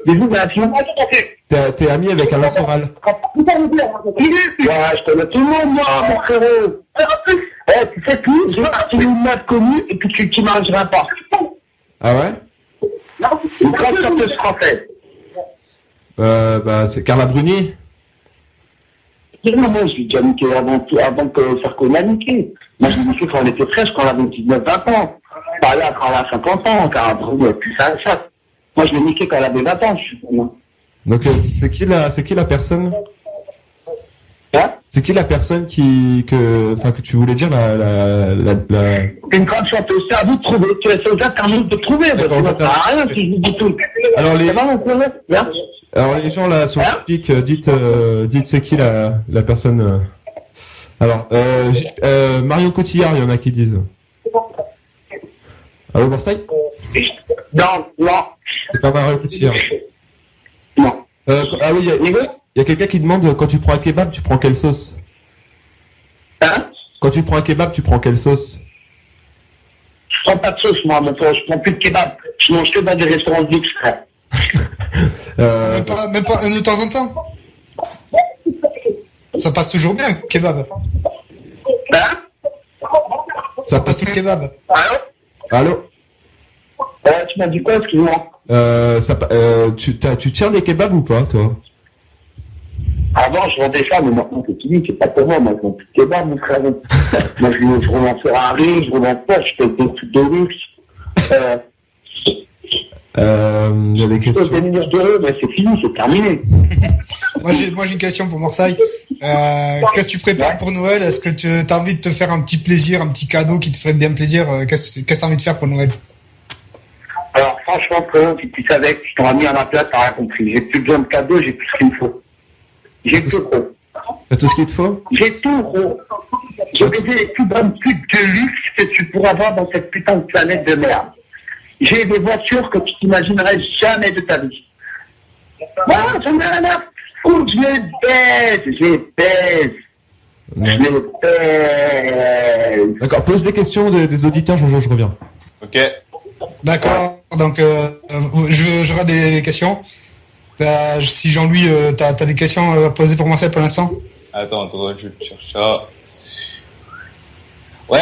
des ovations. T'es ami avec Alain Soral? Ouais, je connais tout le monde, moi, mon frérot. Tu sais tout, j'ai parti une meuf connue et puis tu m'arriveras pas. Ah ouais? Une grande chanteuse française. C'est Carla Bruni. Non, moi, je l'ai déjà niqué avant que Sarko m'a niqué. Moi, je l'ai niqué quand elle était fraîche, quand elle avait 19-20 ans. Pas là, quand elle a 50 ans, Carla Bruni, et puis ça. Moi, je l'ai niqué quand elle avait 20 ans, je suis con. Donc, c'est qui la personne? Hein? C'est qui la personne que tu voulais dire Une grande chanteuse, c'est à vous de trouver. C'est aux internautes de trouver. Ça ne sert à rien si je vous dis tout. Alors les gens là sur Epic, dites c'est qui la personne. Alors Marion Cotillard, il y en a qui disent. Allô Marseille? Non. C'est pas Marion Cotillard. Non. Ah oui, il y a quelqu'un qui demande quand tu prends un kebab, tu prends quelle sauce? Hein? Quand tu prends un kebab, tu prends quelle sauce? Je prends pas de sauce, moi, mon frère. Je prends plus de kebab. Je mange que dans des restaurants de luxe, frère. Même pas de temps en temps. Ça passe toujours bien, kebab. Hein? Ça passe tout le kebab. Allô? Tu m'as dit quoi, excuse-moi? Tu tiens des kebabs ou pas, toi? Avant, je vendais ça, mais maintenant, c'est fini, c'est pas pour moi, moi, je vends plus de kebab, mon frère. Moi, je revends Ferrari, je revends Porsche, je fais des trucs de luxe. Il y a des questions. Des millions d'euros, mais c'est fini, c'est terminé. Moi, j'ai une question pour Marseille. Qu'est-ce que tu prépares pour Noël? Est-ce que tu as envie de te faire un petit plaisir, un petit cadeau qui te ferait bien plaisir? Qu'est-ce que tu as envie de faire pour Noël? Alors, franchement, frérot, si tu savais que tu t'auras mis à ma place, t'as rien compris. J'ai plus besoin de cadeaux, j'ai tout ce qu'il me faut. J'ai tout, gros. T'as tout ce qu'il te faut? J'ai tout, gros. J'ai baisé les plus bonnes putes de luxe que tu pourras voir dans cette putain de planète de merde. J'ai des voitures que tu t'imaginerais jamais de ta vie. Voilà, j'en ai rien à foutre, je les baise. D'accord, pose des questions des auditeurs, je reviens. Ok. D'accord, donc j'aurai des questions. Si Jean-Louis, t'as des questions à poser pour Marseille pour l'instant? Attends, je cherche ça. Ouais,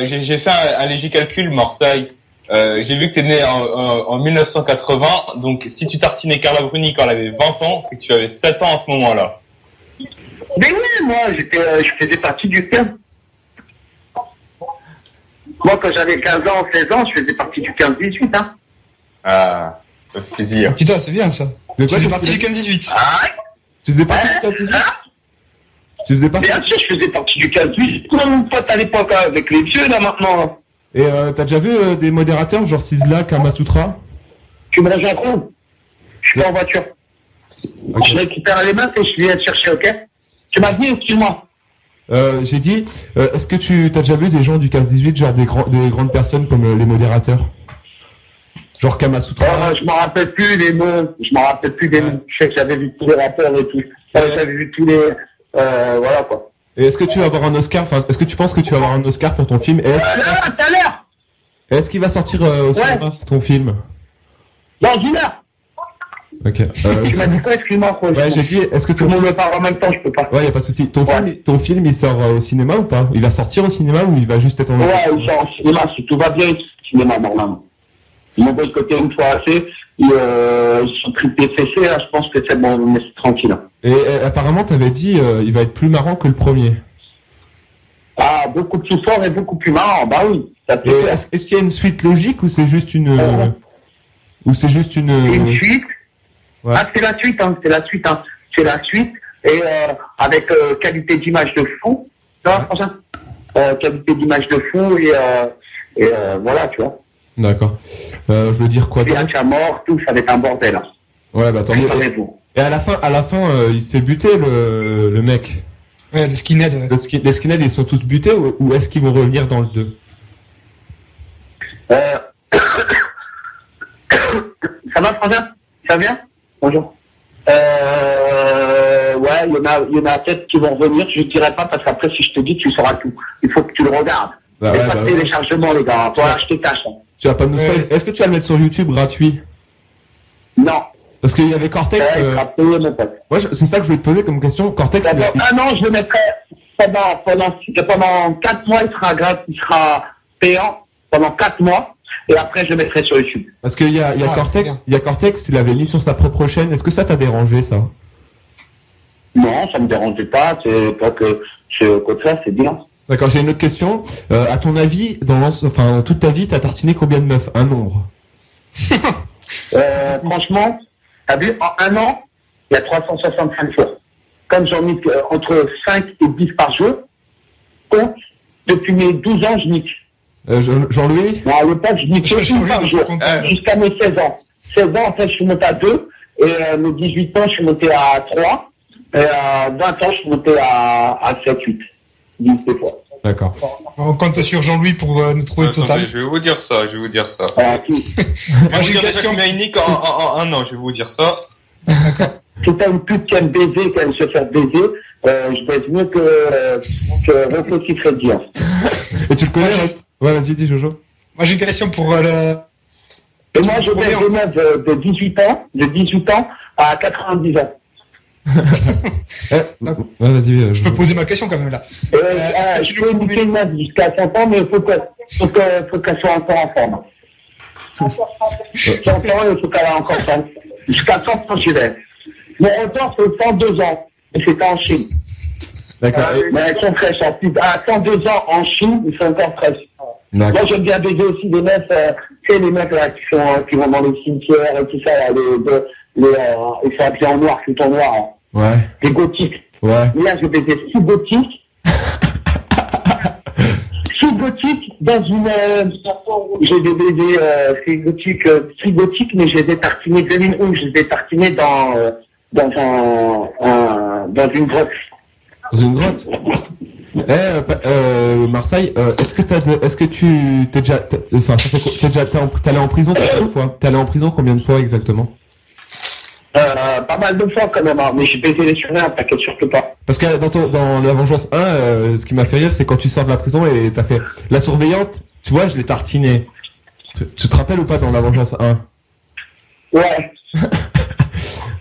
j'ai fait un léger calcul, Marseille. J'ai vu que t'es né en 1980, donc si tu tartinais Carla Bruni quand elle avait 20 ans, c'est que tu avais 7 ans à ce moment-là. Mais oui, moi, je faisais partie du 15. Moi, quand j'avais 15 ans, 16 ans, je faisais partie du 15-18, hein. Ah, ça fait plaisir. Putain, c'est bien ça. De Tu quoi faisais partie du 15-18. Ah ouais? Tu faisais partie du 15-18? Tu faisais partie? Bien sûr, je faisais partie du 15-18. Comme mon pote à l'époque, avec les vieux, là, maintenant. Et t'as déjà vu des modérateurs genre Sizzla, Kamasutra? Tu me rejoins quoi? Je suis en voiture. Okay. Je récupère les mains et je viens te chercher, ok? Tu m'as dit, excuse-moi. J'ai dit, est-ce que t'as déjà vu des gens du 15-18, genre des grandes personnes comme les modérateurs? Genre Kamasutra? Je m'en rappelle plus les noms. Je m'en rappelle plus des noms. Je sais que j'avais vu tous les rappeurs et tout. J'avais vu tous les... voilà, quoi. Et est-ce que tu vas avoir un Oscar? Enfin, est-ce que tu penses que tu vas avoir un Oscar pour ton film? Et tout à l'heure. Est-ce qu'il va sortir au cinéma, ton film? Dans une heure. Ok. Tu m'as dit quoi, excuse-moi, quoi? Ouais, j'ai dit, est-ce que tout le monde me parle en même temps, je peux pas. Ouais, y a pas de souci. Ton film, il sort au cinéma ou pas? Il va sortir au cinéma ou il va juste être en... Ouais, il sort au cinéma, si tout va bien, il sort au cinéma, normalement. Ils m'ont boycotté une fois assez, ils sont pris de PCC, là, je pense que c'est bon, mais c'est tranquille. Et apparemment, t'avais dit, il va être plus marrant que le premier. Ah, beaucoup plus fort et beaucoup plus marrant, bah oui. Est-ce qu'il y a une suite logique ou c'est juste une... Ou c'est juste une suite. Ouais. Ah, c'est la suite, hein. C'est la suite. Et avec qualité d'image de fou. Tu vois, François qualité d'image de fou et voilà, tu vois. D'accord. Je veux dire quoi d'autre? Piach à mort, tout, ça va être un bordel. Hein. Ouais, bah tant mieux. Préparez-vous. Et à la fin, il se fait buter le mec. Ouais, le skinhead, ouais. Les skinheads, ils sont tous butés ou est-ce qu'ils vont revenir dans le 2? Ça va, François? Ça va bien? Bonjour. Ouais, il y en a peut-être qui vont revenir, je ne dirai pas parce qu'après, si je te dis, tu sauras tout. Il faut que tu le regardes. Bah Et ouais, pas bah de téléchargement, les gars. Faut acheter cash. Hein. Tu vas pas nous spoiler. Est-ce que tu vas le mettre sur YouTube gratuit? Non. Parce qu'il y avait Cortex. Il sera payé, mon pote. Moi, c'est ça que je voulais te poser comme question. Cortex. Non, je le mettrai pendant 4 mois, il sera payant pendant 4 mois. Et après, je le mettrai sur YouTube. Parce qu'il y a Cortex, il avait mis sur sa propre chaîne. Est-ce que ça t'a dérangé, ça? Non, ça me dérangeait pas. C'est pas que, au contraire, c'est bien. D'accord, j'ai une autre question. À ton avis, toute ta vie, t'as tartiné combien de meufs? Un nombre? Franchement, t'as vu, en un an, il y a 365 jours. Comme j'en nique entre 5 et 10 par jour, compte, depuis mes 12 ans, je nique. Jean-Louis? Non, à l'époque, je niquais une par jour, jusqu'à mes 16 ans. 16 ans, après, je suis monté à 2, et mes 18 ans, je suis monté à 3, et à 20 ans, je suis monté à 7, 8. 10 des fois. D'accord. On compte sur Jean-Louis pour nous trouver le total. Je vais vous dire ça. Moi, J'ai une question. Combien il nique en un an, je vais vous dire ça. Si t'as une pute qui aime baiser, qui aime se faire baiser, je baise mieux que Rocco Siffredi. Hein. Et tu le connais? Ouais, vas-y, dis Jojo. Moi, j'ai une question pour Et moi, je baise des meufs de 18 ans à 90 ans. Ouais, vas-y. Je peux poser ma question quand même là. Je peux niquer une meuf jusqu'à 100 ans, mais il faut qu'elle soit encore en forme. 100 ans, il faut qu'elle ait encore 100. Jusqu'à 100 ans, je vais. Mon record, c'est 102 ans. Et c'était en Chine. D'accord. Mais elles sont fraîches. À 102 ans en Chine, ils sont encore fraîches. Moi, j'aime bien baiser aussi des meufs, tu sais, les mecs là, qui vont dans les cimetières et tout ça, là, ils sont habillés en noir, tout en noir. Hein. Ouais. Les gothiques. Ouais. Là, je baisais 6 gothiques. 6 gothiques dans une, j'ai des baisers, 6 gothiques, mais je les ai tartinés de l'une rouge, je les ai tartinés dans une grotte. Dans une grotte? Marseille, t'es allé en prison combien de fois? T'es allé en prison combien de fois exactement? Pas mal de fois quand même, hein, mais j'ai baisé les surveillants, t'inquiète surtout pas. Parce que dans la Vengeance 1, ce qui m'a fait rire, c'est quand tu sors de la prison et t'as fait la surveillante, tu vois, je l'ai tartinée. Tu te rappelles ou pas dans la Vengeance 1? Ouais.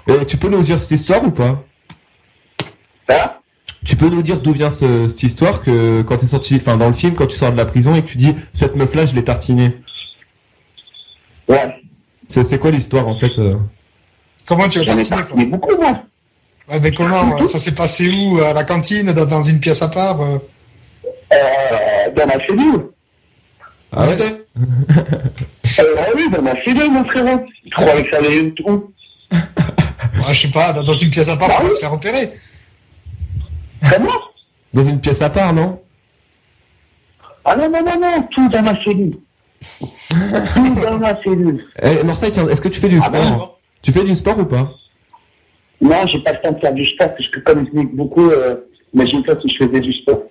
Et tu peux nous dire cette histoire ou pas? Hein? Tu peux nous dire d'où vient cette histoire que quand t'es sorti, enfin dans le film, quand tu sors de la prison et que tu dis cette meuf-là, je l'ai tartinée. Ouais. C'est quoi l'histoire en fait? Comment tu as J'en ai tartiné tartiné beaucoup, moi. Ouais, mais comment? Ça s'est passé où? À la cantine? Dans une pièce à part? Dans ma cellule. Ah ouais? Oui, dans ma cellule, mon frérot. Tu croyais que ça allait où? Je sais pas, dans une pièce à part, on va se faire opérer. Comment? Dans une pièce à part, non? Ah non, tout dans ma cellule. Tout dans ma cellule. Marseille, tiens, est-ce que tu fais du sport? Bon. Tu fais du sport ou pas? Non, j'ai pas le temps de faire du sport, parce que comme je nique beaucoup, imagine toi si je faisais du sport.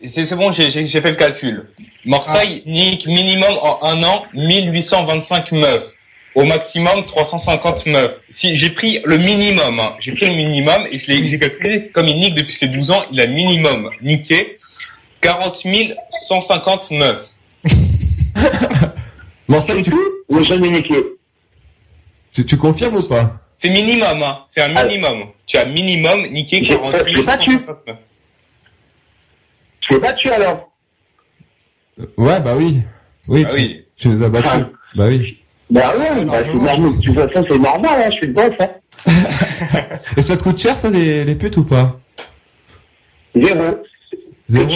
C'est bon, j'ai fait le calcul. Marseille nique minimum en un an 1825 meufs. Au maximum 350 meufs. Si j'ai pris le minimum, hein, et j'ai calculé comme il nique depuis ses 12 ans, il a minimum niqué 40 150 meufs. Marseille, J'ai jamais niqué. tu confirmes ou pas? C'est minimum, hein. C'est un minimum. Tu as minimum niqué 40 150 meufs. Je l'ai battu alors. Ouais, bah oui. Oui, Ah oui. tu nous as battus. Ah. Bah oui. Bah ouais, c'est normal. De toute façon, c'est normal, hein, je suis le boss, hein. Et ça te coûte cher, ça, les putes ou pas? 0. Zéro?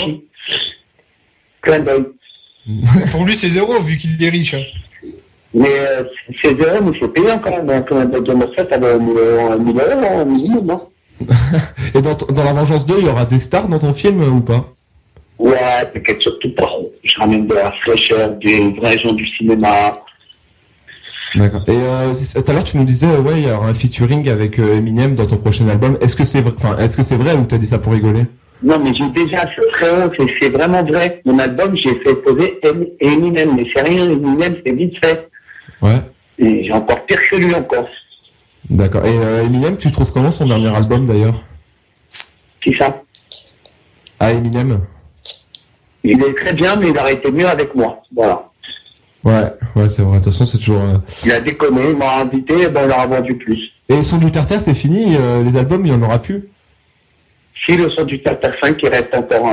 Clin d'œil. Pour lui, c'est 0 vu qu'il est riche. Hein. Mais c'est zéro, mais c'est payant quand même. Donc, un album de Morphée, ça va 1 000 € minimum, non? Et dans La Vengeance 2, il y aura des stars dans ton film ou pas? Ouais, t'inquiète surtout pas. Je ramène de la fraîcheur, des vrais gens du cinéma. D'accord. Et tout à l'heure, tu nous disais, ouais, il y aura un featuring avec Eminem dans ton prochain album. Est-ce que c'est vrai ou t'as dit ça pour rigoler? Non, mais j'ai déjà, c'est très haut, c'est vraiment vrai. Mon album, j'ai fait poser Eminem, mais c'est rien, Eminem, c'est vite fait. Ouais. Et j'ai encore pire que lui encore. D'accord. Et Eminem, tu trouves comment son dernier album d'ailleurs? Qui ça? Ah, Eminem. Il est très bien, mais il aurait été mieux avec moi. Voilà. Ouais, c'est vrai. De toute façon, c'est toujours. Il a déconné, il m'a invité, ben, il aura vendu plus. Et son du Terre-Terre, c'est fini. Les albums, il y en aura plus. Si le son du Terre-Terre 5, il reste encore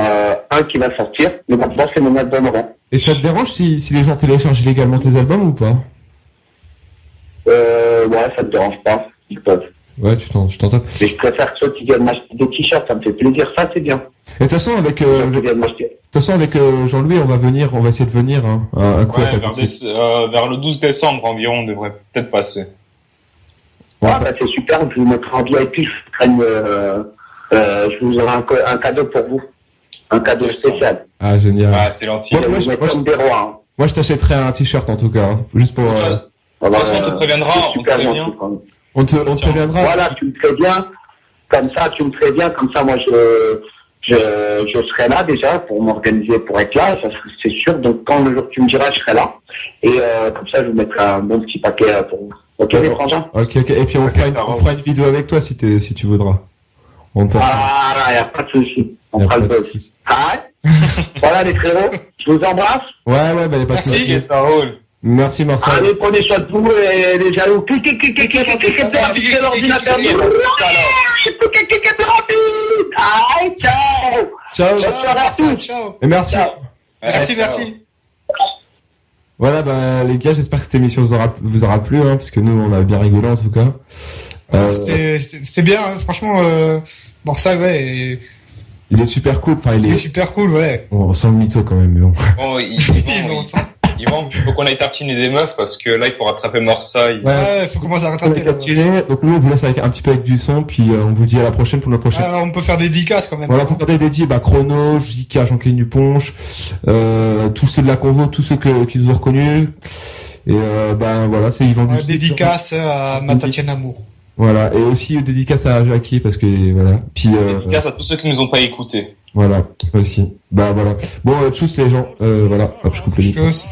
un qui va sortir, mais maintenant c'est mon album avant. Et ça te dérange si les gens téléchargent illégalement tes albums ou pas? Ouais, ça me dérange pas, ils peuvent. Ouais, tu t'en tapes. Mais je préfère que ceux qui viennent m'acheter des t-shirts, ça me fait plaisir, ça c'est bien. Et de toute façon, avec Jean-Louis, on va essayer de venir un coup à Ouais, ta petite. vers le 12 décembre environ, on devrait peut-être passer. Ah, bah c'est super, je vous mettrai en VIP, je vous aurai un cadeau pour vous. Un cadeau spécial. Ah, génial. Ah, c'est gentil. Moi, je comme des rois. Hein. Moi, je t'achèterai un t-shirt en tout cas, hein, juste pour. De toute façon, on te préviendra, c'est on te super prévient. gentil, quand même. On te préviendra. Voilà, tu me préviens. Comme ça, moi, je serai là déjà pour m'organiser, pour être là, ça c'est sûr. Donc, quand le jour que tu me diras, je serai là. Et comme ça, je vous mettrai un bon petit paquet pour vous. Ok, les frangins? Ok. Et puis on fera une vidéo avec toi si tu voudras. Ah, il n'y a pas de souci. On fera le buzz. Ah, voilà les frérots, je vous embrasse. Ouais, bah il a pas de Merci. souci. Ok, ça roule. Merci Marcel. Allez, prenez soin de vous et les jaloux. Cliquez l'ordinateur. Aïe, ciao. Ciao. Ciao. Et merci. Ciao. Merci. Voilà, les gars, j'espère que cette émission vous aura plu, hein, parce que nous, on a bien rigolé en tout cas. C'était bien, hein, franchement. Bon, ça, ouais. Il est super cool. Enfin, Il est super cool, ouais. On sent le mytho quand même, mais bon. Bon, Yvan, il faut qu'on aille tartiner des meufs parce que là, il faut rattraper Morsaille. Ouais, faut commencer à On rattraper. est capturé. Donc nous, on vous laisse avec un petit peu avec du son, puis on vous dit à la prochaine pour la prochaine. On peut faire des dédicaces quand même. Voilà, pour faire des dédiés, Chrono, JK, Jean-Claude Duponche, tous ceux de la convo, tous ceux qui nous ont reconnus. Et voilà, c'est Yvan Ducy. Dédicace à ma Tatiana Amour. Voilà, et aussi dédicace à Jackie parce que voilà. Puis Dédicace à tous ceux qui nous ont pas écoutés. voilà, aussi. Voilà. Bon, tchuss les gens. Voilà, hop, je coupe le micro. Tchuss.